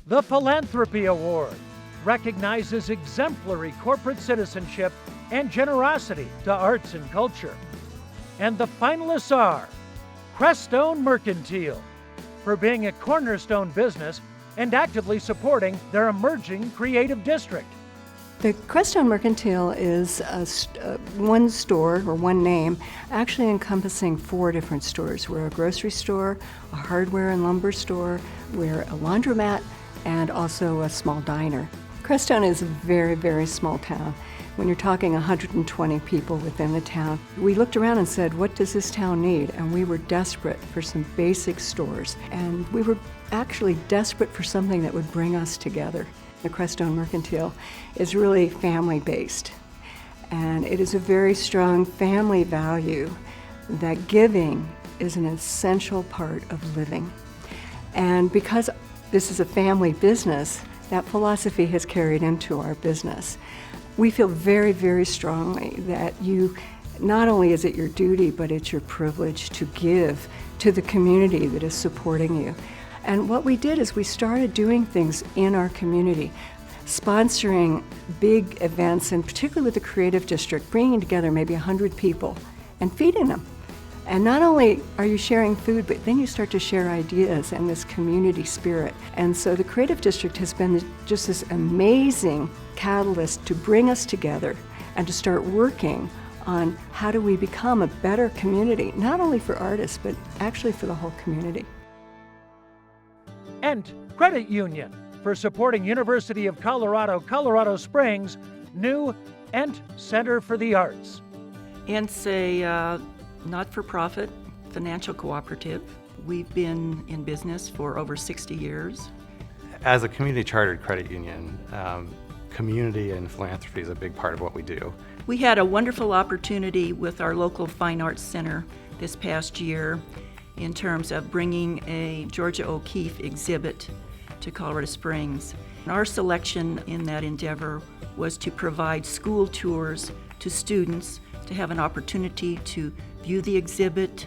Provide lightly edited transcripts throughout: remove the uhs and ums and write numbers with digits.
The Philanthropy Award recognizes exemplary corporate citizenship and generosity to arts and culture. And the finalists are Crestone Mercantile for being a cornerstone business and actively supporting their emerging creative district. The Crestone Mercantile is one store or one name actually encompassing 4 different stores. We're a grocery store, a hardware and lumber store, we're a laundromat, and also a small diner. Crestone is a very, very small town. When you're talking 120 people within the town, we looked around and said, what does this town need? And we were desperate for some basic stores. And we were actually desperate for something that would bring us together. The Crestone Mercantile is really family-based. And it is a very strong family value that giving is an essential part of living. And because this is a family business, that philosophy has carried into our business. We feel very, very strongly that not only is it your duty, but it's your privilege to give to the community that is supporting you. And what we did is we started doing things in our community, sponsoring big events, and particularly with the Creative District, bringing together maybe 100 people and feeding them. And not only are you sharing food, but then you start to share ideas and this community spirit. And so the Creative District has been just this amazing catalyst to bring us together and to start working on how do we become a better community, not only for artists, but actually for the whole community. Ent Credit Union for supporting University of Colorado, Colorado Springs' new Ent Center for the Arts. Ent's a not-for-profit financial cooperative. We've been in business for over 60 years. As a community chartered credit union, community and philanthropy is a big part of what we do. We had a wonderful opportunity with our local Fine Arts Center this past year in terms of bringing a Georgia O'Keeffe exhibit to Colorado Springs. Our selection in that endeavor was to provide school tours to students to have an opportunity to view the exhibit,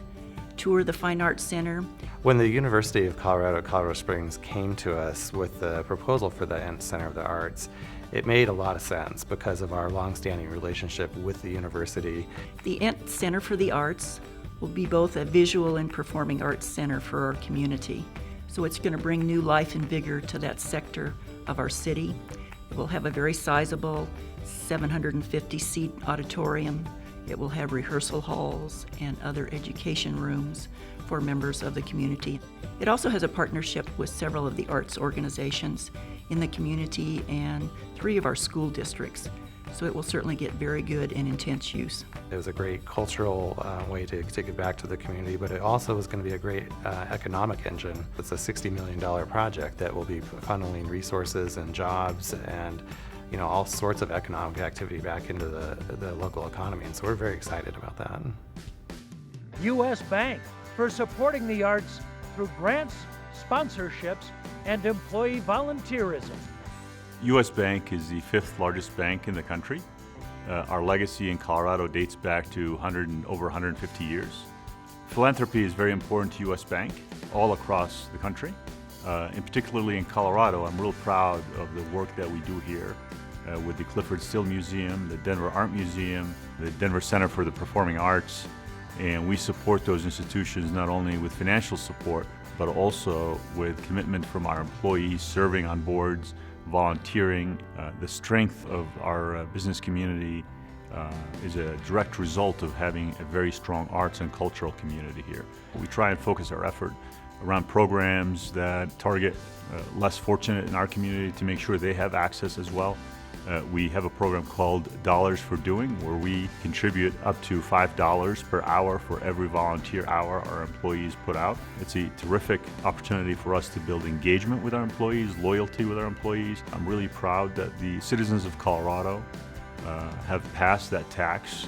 tour the Fine Arts Center. When the University of Colorado, Colorado Springs came to us with the proposal for the Ent Center of the Arts, it made a lot of sense because of our longstanding relationship with the university. The Ent Center for the Arts will be both a visual and performing arts center for our community. So it's going to bring new life and vigor to that sector of our city. It will have a very sizable 750-seat auditorium. It will have rehearsal halls and other education rooms for members of the community. It also has a partnership with several of the arts organizations in the community and 3 of our school districts. So it will certainly get very good and intense use. It was a great cultural way to give back to the community, but it also is going to be a great economic engine. It's a $60 million project that will be funneling resources and jobs and all sorts of economic activity back into the local economy, and so we're very excited about that. U.S. Bank for supporting the arts through grants, sponsorships, and employee volunteerism. U.S. Bank is the 5th largest bank in the country. Our legacy in Colorado dates back to over 150 years. Philanthropy is very important to U.S. Bank all across the country. And particularly in Colorado, I'm real proud of the work that we do here with the Clifford Still Museum, the Denver Art Museum, the Denver Center for the Performing Arts, and we support those institutions not only with financial support, but also with commitment from our employees serving on boards, volunteering. The strength of our business community is a direct result of having a very strong arts and cultural community here. We try and focus our effort around programs that target less fortunate in our community to make sure they have access as well. We have a program called Dollars for Doing, where we contribute up to $5 per hour for every volunteer hour our employees put out. It's a terrific opportunity for us to build engagement with our employees, loyalty with our employees. I'm really proud that the citizens of Colorado have passed that tax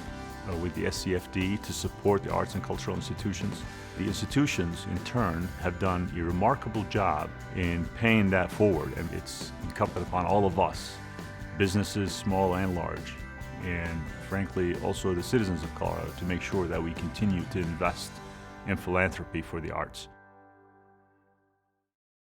with the SCFD to support the arts and cultural institutions. The institutions, in turn, have done a remarkable job in paying that forward, and it's incumbent upon all of us, businesses, small and large, and frankly, also the citizens of Colorado, to make sure that we continue to invest in philanthropy for the arts.